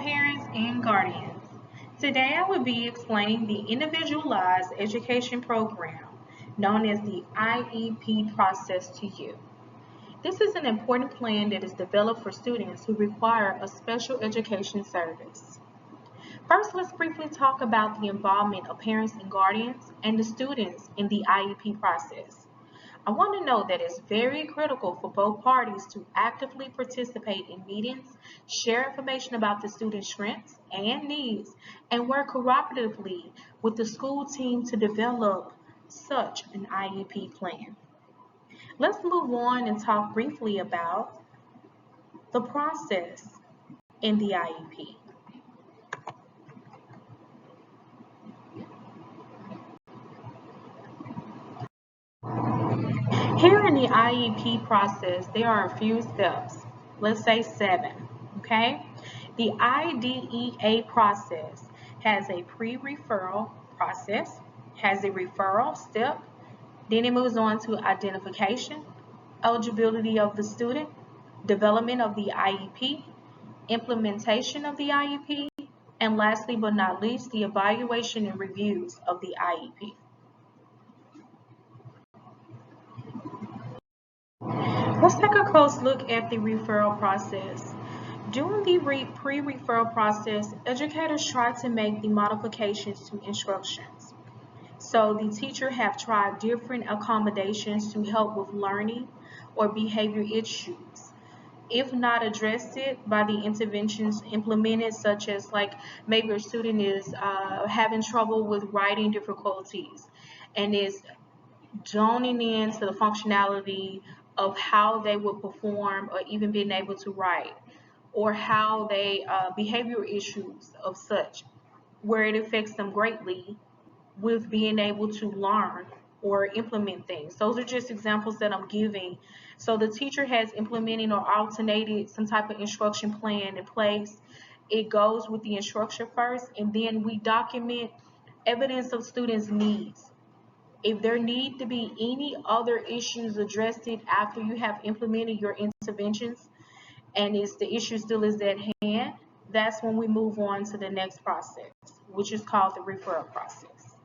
parents and guardians. Today I will be explaining the Individualized Education Program, known as the IEP process to you. This is an important plan that is developed for students who require a special education service. First, let's briefly talk about the involvement of parents and guardians and the students in the IEP process. I want to note that it's very critical for both parties to actively participate in meetings, share information about the student's strengths and needs, and work cooperatively with the school team to develop such an IEP plan. Let's move on and talk briefly about the process in the IEP. Here in the IEP process, there are a few steps. Let's say 7, okay? The IDEA process has a pre-referral process, has a referral step, then it moves on to identification, eligibility of the student, development of the IEP, implementation of the IEP, and lastly but not least, the evaluation and reviews of the IEP. Let's take a close look at the referral process. During the pre-referral process, educators try to make the modifications to instructions. So the teacher have tried different accommodations to help with learning or behavior issues. If not addressed it by the interventions implemented, such as like maybe a student is having trouble with writing difficulties and is zoning in to the functionality of how they would perform or even being able to write, or how they behavioral issues of such, where it affects them greatly with being able to learn or implement things. Those are just examples that I'm giving. So the teacher has implemented or alternated some type of instruction plan in place. It goes with the instruction first, and then we document evidence of students' needs. If there need to be any other issues addressed after you have implemented your interventions and it's the issue still is at hand, that's when we move on to the next process, which is called the referral process.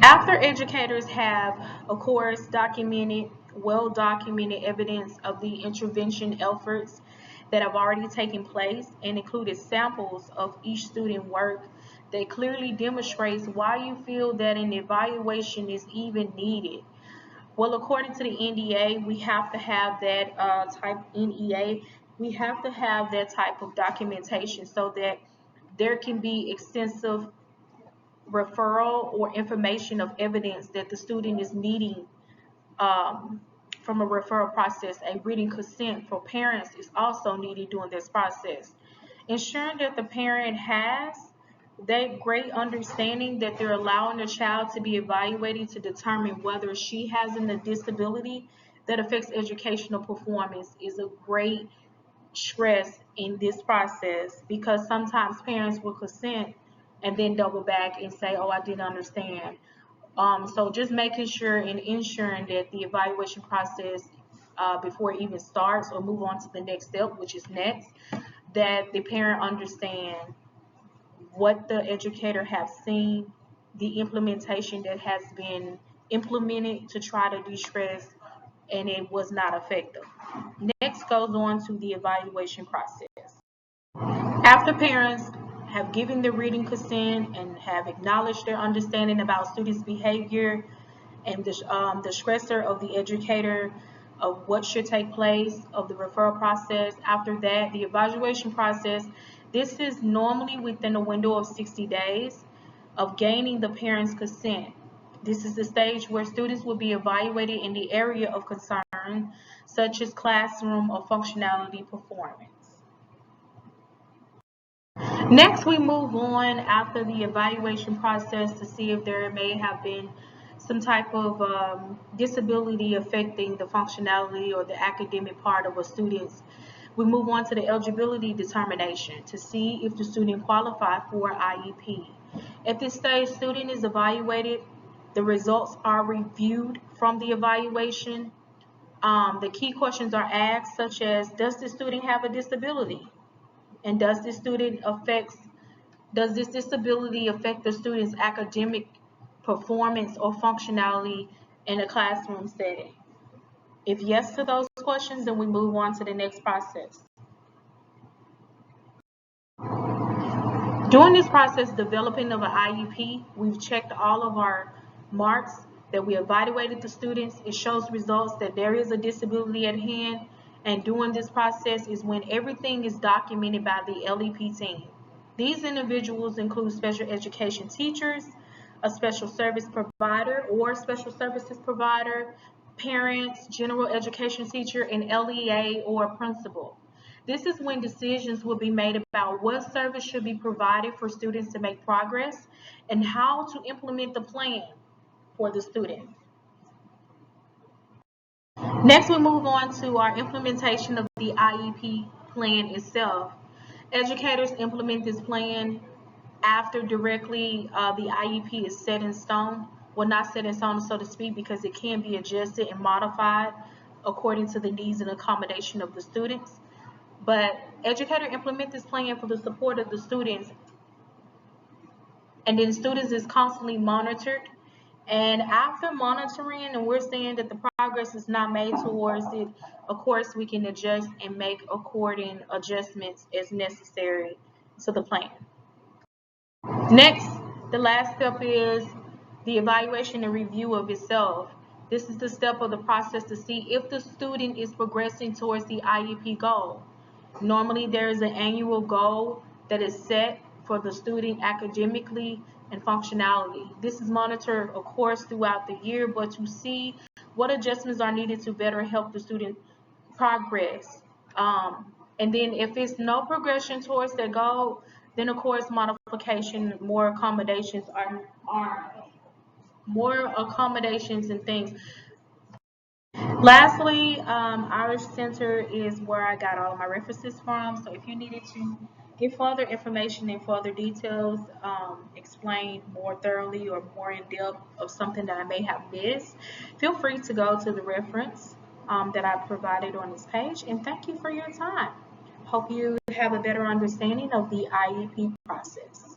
After educators have, of course, well documented evidence of the intervention efforts that have already taken place and included samples of each student work that clearly demonstrates why you feel that an evaluation is even needed. Well, according to the NDA, we have to have that type NEA. We have to have that type of documentation so that there can be extensive referral or information of evidence that the student is needing um, from a referral process. A written consent for parents is also needed during this process. Ensuring that the parent has that great understanding that they're allowing the child to be evaluated to determine whether she has a disability that affects educational performance is a great stress in this process, because sometimes parents will consent and then double back and say, oh, I didn't understand. So just making sure and ensuring that the evaluation process before it even starts or move on to the next step, which is next, that the parent understand what the educator has seen, the implementation that has been implemented to try to de-stress, and it was not effective. Next goes on to the evaluation process. After parents have given their written consent and have acknowledged their understanding about students' behavior and the stressor of the educator of what should take place of the referral process, after that, the evaluation process, this is normally within a window of 60 days of gaining the parents' consent. This is the stage where students will be evaluated in the area of concern, such as classroom or functionality performance. Next, we move on after the evaluation process to see if there may have been some type of disability affecting the functionality or the academic part of a student's. We move on to the eligibility determination to see if the student qualifies for IEP. At this stage, student is evaluated. The results are reviewed from the evaluation. The key questions are asked, such as, does the student have a disability? And does this disability affect the student's academic performance or functionality in a classroom setting? If yes to those questions, then we move on to the next process. During this process, developing of an IEP, we've checked all of our marks, that we evaluated the students. It shows results that there is a disability at hand. And during this process is when everything is documented by the LEP team. These individuals include special education teachers, a special service provider or special services provider, parents, general education teacher, and LEA or principal. This is when decisions will be made about what service should be provided for students to make progress and how to implement the plan for the students. Next, we move on to our implementation of the IEP plan itself. Educators implement this plan after directly the IEP is set in stone. Well, not set in stone, so to speak, because it can be adjusted and modified according to the needs and accommodation of the students. But educators implement this plan for the support of the students, and then students is constantly monitored. And after monitoring, and we're seeing that the progress is not made towards it, of course, we can adjust and make according adjustments as necessary to the plan. Next, the last step is the evaluation and review of itself. This is the step of the process to see if the student is progressing towards the IEP goal. Normally, there is an annual goal that is set for the student academically and functionality. This is monitored, of course, throughout the year, but to see what adjustments are needed to better help the student progress. And then if it's no progression towards that goal, then of course modification, more accommodations are more accommodations and things. Lastly, Irish Center is where I got all of my references from. So if you needed to get further information and further details, explain more thoroughly or more in depth of something that I may have missed, feel free to go to the reference that I provided on this page. And thank you for your time. Hope you have a better understanding of the IEP process.